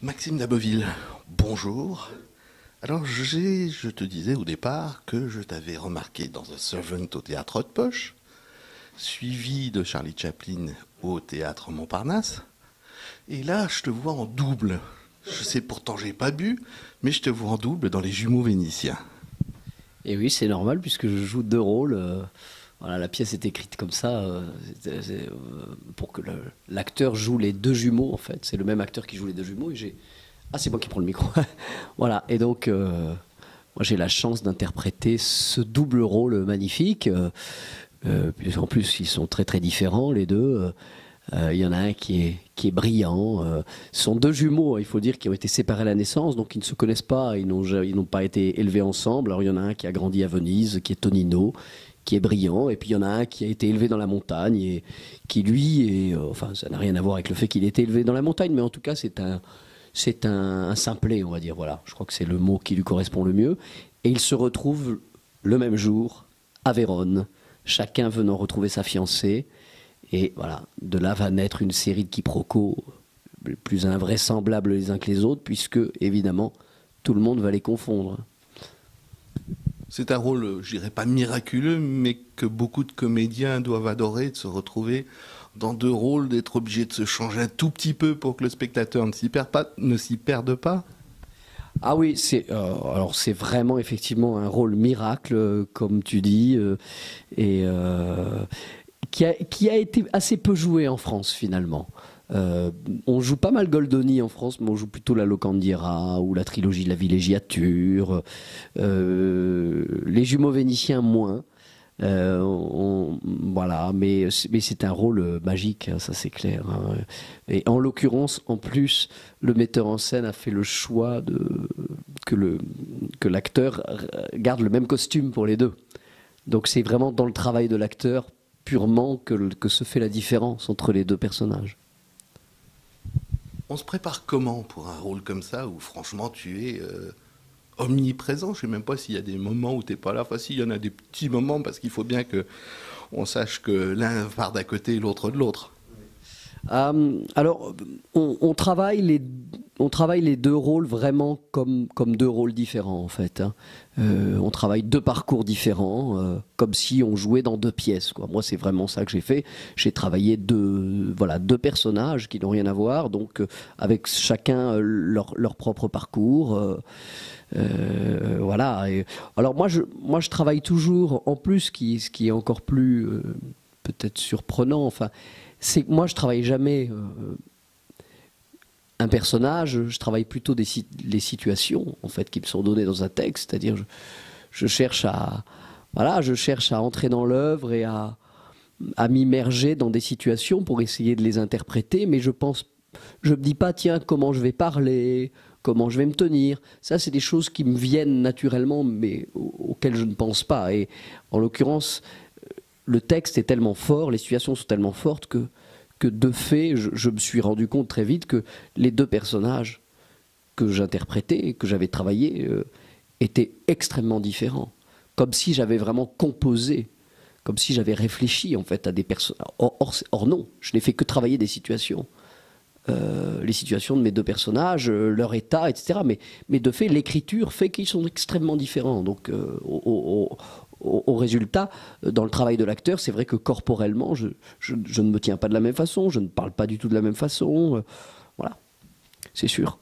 Maxime Daboville, bonjour. Alors, je te disais au départ que je t'avais remarqué dans The Servant au théâtre Haute Poche, suivi de Charlie Chaplin au théâtre Montparnasse. Et là, je te vois en double. Je sais pourtant, j'ai pas bu, mais je te vois en double dans Les Jumeaux Vénitiens. Et oui, c'est normal puisque je joue deux rôles. Voilà, la pièce est écrite comme ça pour que l'acteur joue les deux jumeaux en fait. C'est le même acteur qui joue les deux jumeaux et j'ai... Ah, c'est moi qui prends le micro. Voilà, et donc moi j'ai la chance d'interpréter ce double rôle magnifique. En plus, ils sont très très différents les deux. Il y en a un qui est brillant. Ce sont deux jumeaux, il faut dire, qui ont été séparés à la naissance, donc ils ne se connaissent pas, ils n'ont pas été élevés ensemble. Alors il y en a un qui a grandi à Venise, qui est Tonino, qui est brillant, et puis il y en a un qui a été élevé dans la montagne, et qui lui est... enfin, ça n'a rien à voir avec le fait qu'il ait été élevé dans la montagne, mais en tout cas c'est un simplet, on va dire, voilà. Je crois que c'est le mot qui lui correspond le mieux. Et ils se retrouvent le même jour à Vérone, chacun venant retrouver sa fiancée. Et voilà, de là va naître une série de quiproquos plus invraisemblables les uns que les autres, puisque, évidemment, tout le monde va les confondre. C'est un rôle, je dirais pas miraculeux, mais que beaucoup de comédiens doivent adorer, de se retrouver dans deux rôles, d'être obligé de se changer un tout petit peu pour que le spectateur ne s'y perde pas. Ah oui, alors c'est vraiment effectivement un rôle miracle, comme tu dis, qui a été assez peu joué en France finalement. On joue pas mal Goldoni en France, mais on joue plutôt la Locandiera ou la trilogie de la villégiature. Les Jumeaux Vénitiens moins. Voilà, mais c'est un rôle magique, hein, ça c'est clair. Hein. Et en l'occurrence, en plus, le metteur en scène a fait le choix que l'acteur garde le même costume pour les deux. Donc c'est vraiment dans le travail de l'acteur purement que se fait la différence entre les deux personnages. On se prépare comment pour un rôle comme ça où franchement tu es omniprésent? Je ne sais même pas s'il y a des moments où tu n'es pas là. Enfin, si, il y en a des petits moments parce qu'il faut bien qu'on sache que l'un part d'un côté et l'autre de l'autre. Alors, on travaille les deux rôles vraiment comme deux rôles différents en fait. Hein. On travaille deux parcours différents, comme si on jouait dans deux pièces, quoi. Moi, c'est vraiment ça que j'ai fait. J'ai travaillé deux personnages qui n'ont rien à voir, donc avec chacun leur propre parcours. Voilà. Et, alors moi, je travaille toujours, en plus, ce qui est encore plus peut-être surprenant, enfin, c'est que moi je travaille jamais un personnage, je travaille plutôt les situations en fait qui me sont données dans un texte, c'est-à-dire je cherche à entrer dans l'œuvre et à m'immerger dans des situations pour essayer de les interpréter, mais je me dis pas tiens comment je vais parler, comment je vais me tenir. Ça c'est des choses qui me viennent naturellement mais auxquelles je ne pense pas, et en l'occurrence le texte est tellement fort, les situations sont tellement fortes que de fait, je me suis rendu compte très vite que les deux personnages que j'interprétais, que j'avais travaillés, étaient extrêmement différents. Comme si j'avais vraiment composé, comme si j'avais réfléchi en fait à des personnages. Or non, je n'ai fait que travailler des situations. Les situations de mes deux personnages, leur état, etc. Mais de fait, l'écriture fait qu'ils sont extrêmement différents. Donc, au résultat, dans le travail de l'acteur, c'est vrai que corporellement, je ne me tiens pas de la même façon, je ne parle pas du tout de la même façon. Voilà, c'est sûr.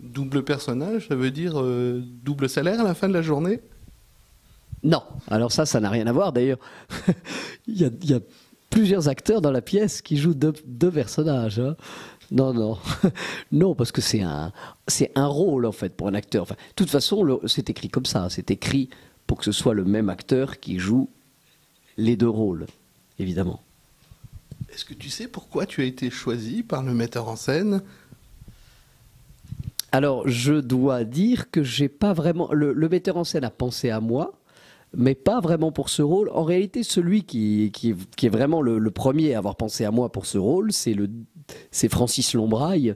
Double personnage, ça veut dire double salaire à la fin de la journée? Non, alors ça n'a rien à voir. D'ailleurs, il y a plusieurs acteurs dans la pièce qui jouent deux personnages. Hein. Non, non, parce que c'est un rôle en fait pour un acteur. Enfin, de toute façon, c'est écrit comme ça. C'est écrit pour que ce soit le même acteur qui joue les deux rôles, évidemment. Est-ce que tu sais pourquoi tu as été choisi par le metteur en scène? Alors, je dois dire que j'ai pas vraiment... Le metteur en scène a pensé à moi, mais pas vraiment pour ce rôle. En réalité, celui qui est vraiment le premier à avoir pensé à moi pour ce rôle, c'est Francis Lombraille,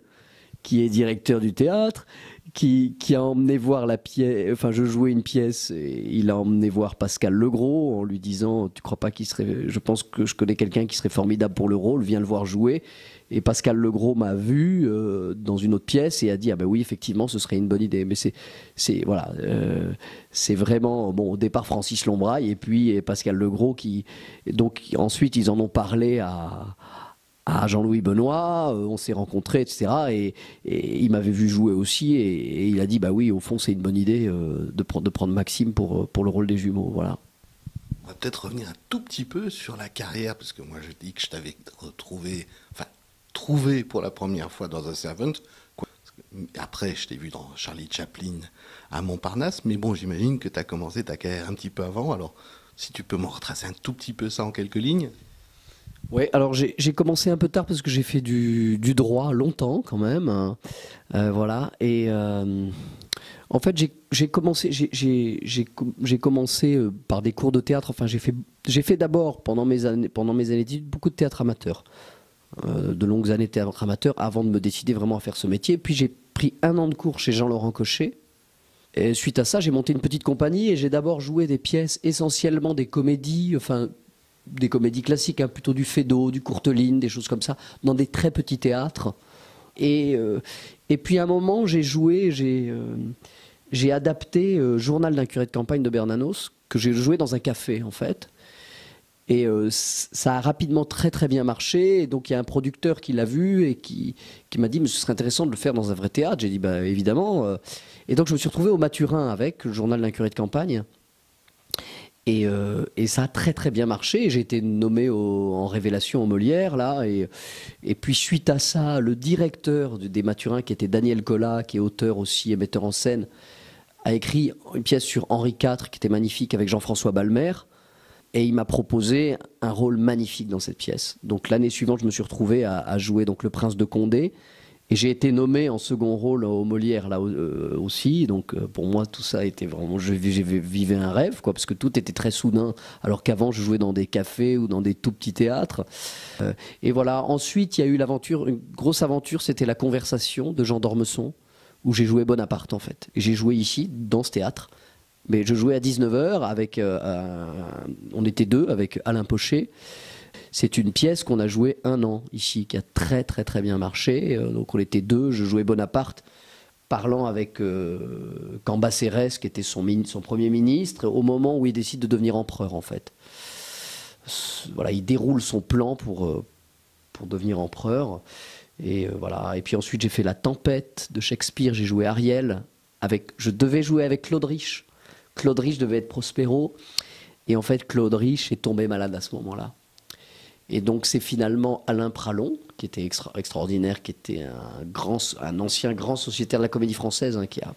qui est directeur du théâtre, qui a emmené voir la pièce. Enfin, je jouais une pièce et il a emmené voir Pascal Legros en lui disant: tu crois pas qu'il serait. Je pense que je connais quelqu'un qui serait formidable pour le rôle, viens le voir jouer. Et Pascal Legros m'a vu dans une autre pièce et a dit: ah ben oui, effectivement, ce serait une bonne idée. Mais voilà, c'est vraiment bon. Au départ, Francis Lombraille et puis Pascal Legros qui. Donc ensuite, ils en ont parlé à Jean-Louis Benoît, on s'est rencontrés, etc. Et il m'avait vu jouer aussi, et il a dit: bah oui, au fond, c'est une bonne idée de prendre Maxime pour le rôle des jumeaux. Voilà. On va peut-être revenir un tout petit peu sur la carrière, parce que moi, je dis que je t'avais trouvé pour la première fois dans The Servant. Après, je t'ai vu dans Charlie Chaplin à Montparnasse, mais bon, j'imagine que tu as commencé ta carrière un petit peu avant. Alors, si tu peux me retracer un tout petit peu ça en quelques lignes. Oui, alors j'ai commencé un peu tard parce que j'ai fait du droit longtemps quand même, hein. Voilà. Et en fait, j'ai commencé par des cours de théâtre. Enfin, j'ai fait d'abord pendant mes années d'études beaucoup de théâtre amateur, de longues années de théâtre amateur avant de me décider vraiment à faire ce métier. Puis j'ai pris 1 an de cours chez Jean-Laurent Cochet. Et suite à ça, j'ai monté une petite compagnie et j'ai d'abord joué des pièces, essentiellement des comédies, enfin des comédies classiques, hein, plutôt du Feydeau, du Courteline, des choses comme ça, dans des très petits théâtres. Et puis à un moment, j'ai adapté Journal d'un curé de campagne de Bernanos, que j'ai joué dans un café en fait. Et ça a rapidement très très bien marché. Et donc il y a un producteur qui l'a vu et qui m'a dit: mais ce serait intéressant de le faire dans un vrai théâtre. J'ai dit: bah évidemment. Et donc je me suis retrouvé au Maturin avec le Journal d'un curé de campagne. Et ça a très très bien marché. J'ai été nommé en révélation au Molière là. Et puis suite à ça, le directeur des Mathurins, qui était Daniel Collat, qui est auteur aussi et metteur en scène, a écrit une pièce sur Henri IV qui était magnifique avec Jean-François Balmer. Et il m'a proposé un rôle magnifique dans cette pièce. Donc l'année suivante, je me suis retrouvé à jouer donc le Prince de Condé. Et j'ai été nommé en second rôle au Molière là aussi. Donc pour moi, tout ça était vraiment... Je vivais un rêve, quoi, parce que tout était très soudain. Alors qu'avant, je jouais dans des cafés ou dans des tout petits théâtres. Et voilà. Ensuite, il y a eu l'aventure, une grosse aventure, c'était La Conversation de Jean d'Ormesson, où j'ai joué Bonaparte en fait. Et j'ai joué ici, dans ce théâtre. Mais je jouais à 19h avec... on était 2 avec Alain Pochet. C'est une pièce qu'on a jouée 1 an ici, qui a très très très bien marché. Donc on était 2, je jouais Bonaparte, parlant avec Cambacérès, qui était son premier ministre, au moment où il décide de devenir empereur en fait. Voilà, il déroule son plan pour devenir empereur. Et voilà. Et puis ensuite j'ai fait La Tempête de Shakespeare, j'ai joué Ariel. Je devais jouer avec Claude Rich. Claude Rich devait être Prospero. Et en fait, Claude Rich est tombé malade à ce moment-là. Et donc, c'est finalement Alain Pralon, qui était extraordinaire, qui était un ancien grand sociétaire de la Comédie Française, hein, qui a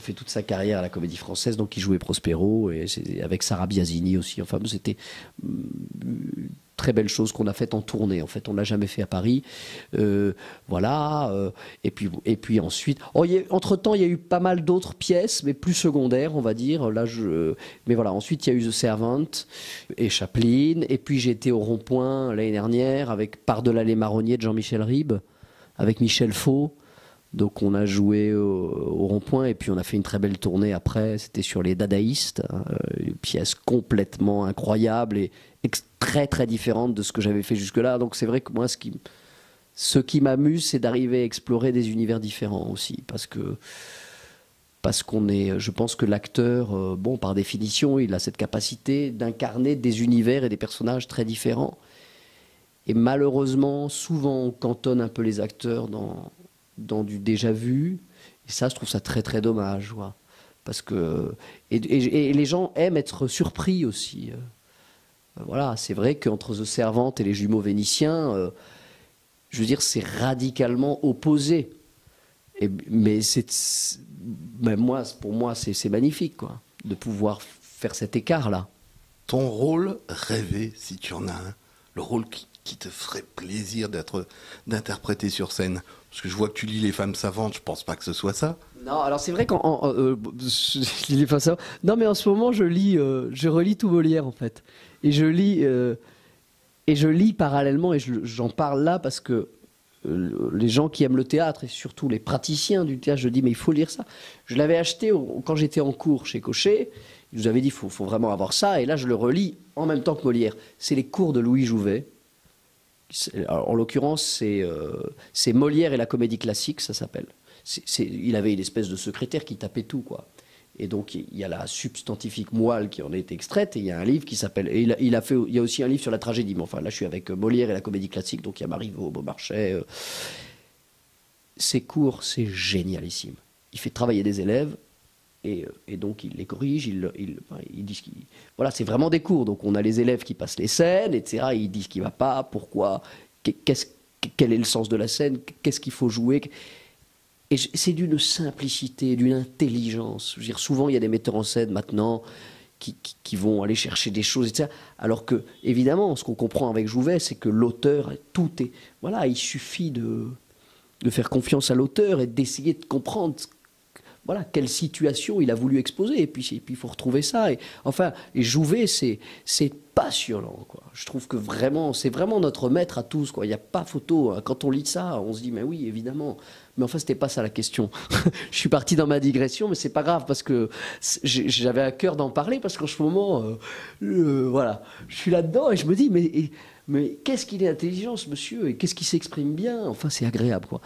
fait toute sa carrière à la Comédie Française, donc qui jouait Prospero, et avec Sarah Biasini aussi. Enfin, c'était une très belle chose qu'on a faite en tournée. En fait, on ne l'a jamais fait à Paris. Voilà. Et puis ensuite... entre-temps, il y a eu pas mal d'autres pièces, mais plus secondaires, on va dire. Là, mais voilà, ensuite, il y a eu The Servant et Chaplin. Et puis, j'ai été au Rond-Point l'année dernière avec Par-delà les marronniers de Jean-Michel Ribes, avec Michel Faux. Donc on a joué au Rond-Point et puis on a fait une très belle tournée après. C'était sur les dadaïstes, hein, une pièce complètement incroyable et très très différente de ce que j'avais fait jusque-là. Donc c'est vrai que moi, ce qui m'amuse, c'est d'arriver à explorer des univers différents aussi, parce qu'on est, je pense que l'acteur, bon, par définition, il a cette capacité d'incarner des univers et des personnages très différents. Et malheureusement, souvent, on cantonne un peu les acteurs dans du déjà vu, et ça, je trouve ça très très dommage, ouais. Parce que et les gens aiment être surpris aussi. Voilà, c'est vrai qu'entre The Servant et Les Jumeaux Vénitiens, je veux dire, c'est radicalement opposé. Mais pour moi, c'est magnifique, quoi, de pouvoir faire cet écart-là. Ton rôle rêvé, si tu en as un, le rôle qui te ferait plaisir d'interpréter sur scène. Parce que je vois que tu lis Les Femmes Savantes, je pense pas que ce soit ça. Non, alors c'est vrai je lis Les Femmes Savantes. Non, mais en ce moment, je relis tout Molière, en fait. Et je lis parallèlement, et j'en parle là parce que les gens qui aiment le théâtre, et surtout les praticiens du théâtre, je dis, mais il faut lire ça. Je l'avais acheté quand j'étais en cours chez Cochet. Je vous avais dit, il faut vraiment avoir ça. Et là, je le relis en même temps que Molière. C'est les cours de Louis Jouvet. En l'occurrence, c'est Molière et la comédie classique, ça s'appelle. Il avait une espèce de secrétaire qui tapait tout, quoi. Et donc, il y a la substantifique moelle qui en a été extraite, et il y a un livre qui s'appelle... Et il y a aussi un livre sur la tragédie. Mais enfin, là, je suis avec Molière et la comédie classique, donc il y a Marivaux, Beaumarchais. Ces cours, c'est génialissime. Il fait travailler des élèves, et donc il les corrige, il dit voilà, c'est vraiment des cours. Donc on a les élèves qui passent les scènes, etc. Ils disent ce qui ne va pas, pourquoi, quel est le sens de la scène, qu'est-ce qu'il faut jouer. Et c'est d'une simplicité, d'une intelligence. Je veux dire, souvent, il y a des metteurs en scène maintenant qui vont aller chercher des choses, etc. Alors que, évidemment, ce qu'on comprend avec Jouvet, c'est que l'auteur, tout est... Voilà, il suffit de faire confiance à l'auteur et d'essayer de comprendre voilà, quelle situation il a voulu exposer. Et puis il faut retrouver ça. Et Jouvet, c'est passionnant, quoi. Je trouve que vraiment, c'est vraiment notre maître à tous, quoi. Il n'y a pas photo. Quand on lit ça, on se dit, mais oui, évidemment. Mais enfin, c'était pas ça la question. Je suis parti dans ma digression, mais c'est pas grave, parce que j'avais à cœur d'en parler, parce qu'en ce moment, voilà, je suis là-dedans et je me dis, mais qu'est-ce qu'il est intelligent, ce monsieur, et qu'est-ce qu'il s'exprime bien. Enfin, c'est agréable, quoi.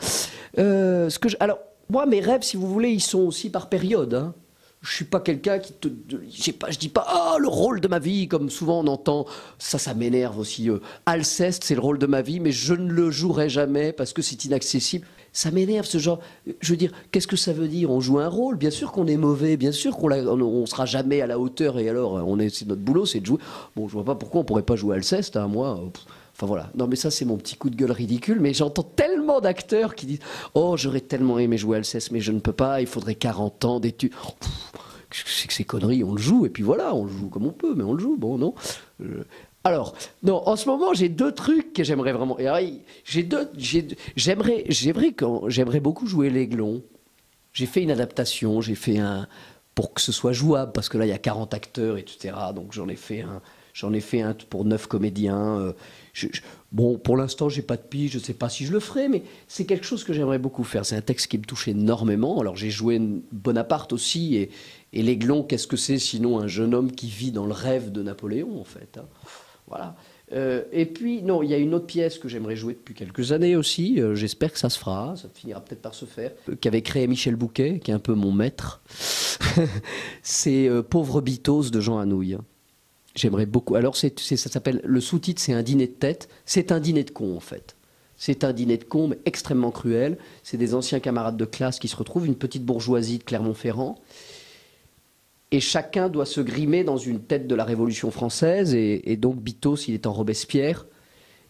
Alors, moi, mes rêves, si vous voulez, ils sont aussi par période, hein. Je suis pas quelqu'un qui je dis pas le rôle de ma vie, comme souvent on entend. Ça m'énerve aussi. Alceste, c'est le rôle de ma vie, mais je ne le jouerai jamais parce que c'est inaccessible. Ça m'énerve, ce genre. Je veux dire, qu'est-ce que ça veut dire? On joue un rôle. Bien sûr qu'on est mauvais, bien sûr qu'on sera jamais à la hauteur. Et alors, c'est notre boulot, c'est de jouer. Bon, je vois pas pourquoi on pourrait pas jouer Alceste, hein, moi. Enfin voilà. Non, mais ça, c'est mon petit coup de gueule ridicule. Mais j'entends tellement d'acteurs qui disent, oh, j'aurais tellement aimé jouer Alceste, mais je ne peux pas. Il faudrait 40 ans d'études. C'est que ces conneries, on le joue. Et puis voilà, on le joue comme on peut, mais on le joue. Bon, non. Alors, non, en ce moment, j'ai deux trucs que j'aimerais vraiment. J'aimerais beaucoup jouer l'Aiglon. J'ai fait une adaptation, pour que ce soit jouable, parce que là, il y a 40 acteurs, etc. Donc j'en ai fait un pour 9 comédiens. Bon, pour l'instant, j'ai pas de pige, je sais pas si je le ferai, mais c'est quelque chose que j'aimerais beaucoup faire. C'est un texte qui me touche énormément. Alors j'ai joué Bonaparte aussi, et l'Aiglon, qu'est-ce que c'est sinon un jeune homme qui vit dans le rêve de Napoléon, en fait, hein. Voilà. Et puis, non, il y a une autre pièce que j'aimerais jouer depuis quelques années aussi. J'espère que ça se fera, ça finira peut-être par se faire. Qu'avait créé Michel Bouquet, qui est un peu mon maître. C'est Pauvre Bitos de Jean Anouilh. J'aimerais beaucoup. Alors, ça s'appelle, le sous-titre, c'est un dîner de tête. C'est un dîner de con, en fait. C'est un dîner de con, mais extrêmement cruel. C'est des anciens camarades de classe qui se retrouvent, une petite bourgeoisie de Clermont-Ferrand. Et chacun doit se grimer dans une tête de la Révolution française. Et donc, Bitos, il est en Robespierre.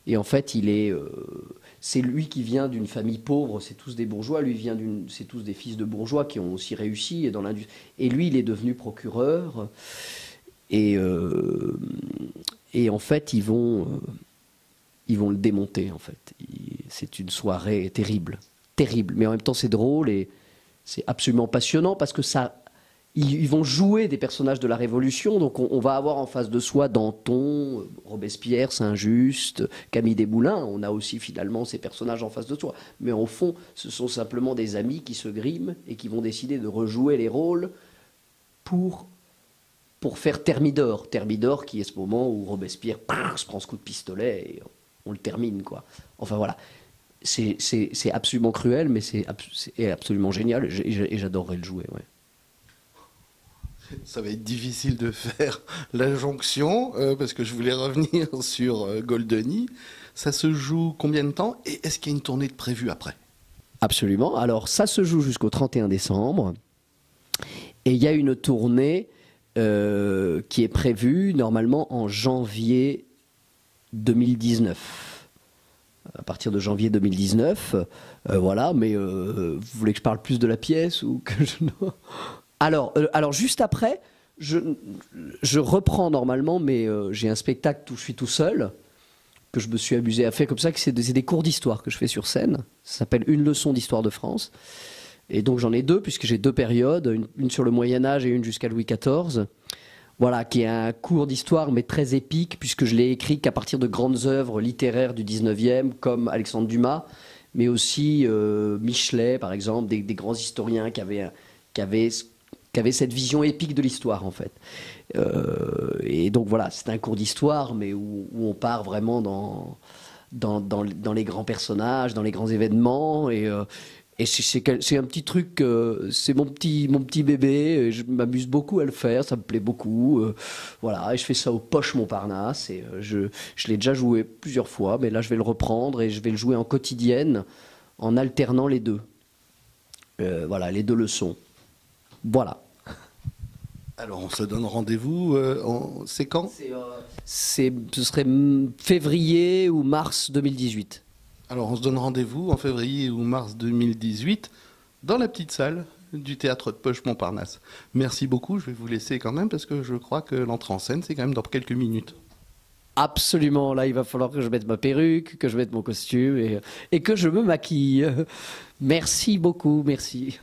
Et en fait, c'est lui qui vient d'une famille pauvre. C'est tous des bourgeois. C'est tous des fils de bourgeois qui ont aussi réussi dans l'industrie. Et lui, il est devenu procureur. Et en fait, ils vont le démonter, en fait. C'est une soirée terrible. Terrible. Mais en même temps, c'est drôle et c'est absolument passionnant parce que ils vont jouer des personnages de la Révolution. Donc on va avoir en face de soi Danton, Robespierre, Saint-Just, Camille Desmoulins. On a aussi finalement ces personnages en face de soi. Mais au fond, ce sont simplement des amis qui se griment et qui vont décider de rejouer les rôles pour faire Thermidor. Thermidor qui est ce moment où Robespierre se prend ce coup de pistolet et on le termine, quoi. Enfin voilà. C'est absolument cruel, mais c'est absolument génial et j'adorerais le jouer, ouais. Ça va être difficile de faire la jonction, parce que je voulais revenir sur Goldoni. Ça se joue combien de temps et est-ce qu'il y a une tournée de prévue après? Absolument. Alors, ça se joue jusqu'au 31 décembre. Et il y a une tournée qui est prévue normalement en janvier 2019. À partir de janvier 2019. Voilà, mais vous voulez que je parle plus de la pièce ou que je... Alors juste après, je reprends normalement, mais j'ai un spectacle où je suis tout seul, que je me suis amusé à faire comme ça, que c'est des cours d'histoire que je fais sur scène. Ça s'appelle Une leçon d'histoire de France. Et donc j'en ai deux, puisque j'ai deux périodes, une sur le Moyen-Âge et une jusqu'à Louis XIV. Voilà, qui est un cours d'histoire, mais très épique, puisque je l'ai écrit qu'à partir de grandes œuvres littéraires du 19e, comme Alexandre Dumas. mais aussi Michelet, par exemple, des grands historiens qui avaient cette vision épique de l'histoire, en fait. Et donc voilà, c'est un cours d'histoire, mais où on part vraiment dans les grands personnages, dans les grands événements, et c'est un petit truc, c'est mon petit bébé, et je m'amuse beaucoup à le faire, ça me plaît beaucoup. Voilà, et je fais ça au Poche Montparnasse, et je l'ai déjà joué plusieurs fois, mais là je vais le reprendre et je vais le jouer en quotidienne, en alternant les deux. Voilà, les deux leçons. Voilà. Alors, on se donne rendez-vous, c'est quand? Ce serait février ou mars 2018. Alors, on se donne rendez-vous en février ou mars 2018 dans la petite salle du théâtre de Poche Montparnasse. Merci beaucoup, je vais vous laisser quand même parce que je crois que l'entrée en scène, c'est quand même dans quelques minutes. Absolument, là il va falloir que je mette ma perruque, que je mette mon costume et que je me maquille. Merci beaucoup, merci.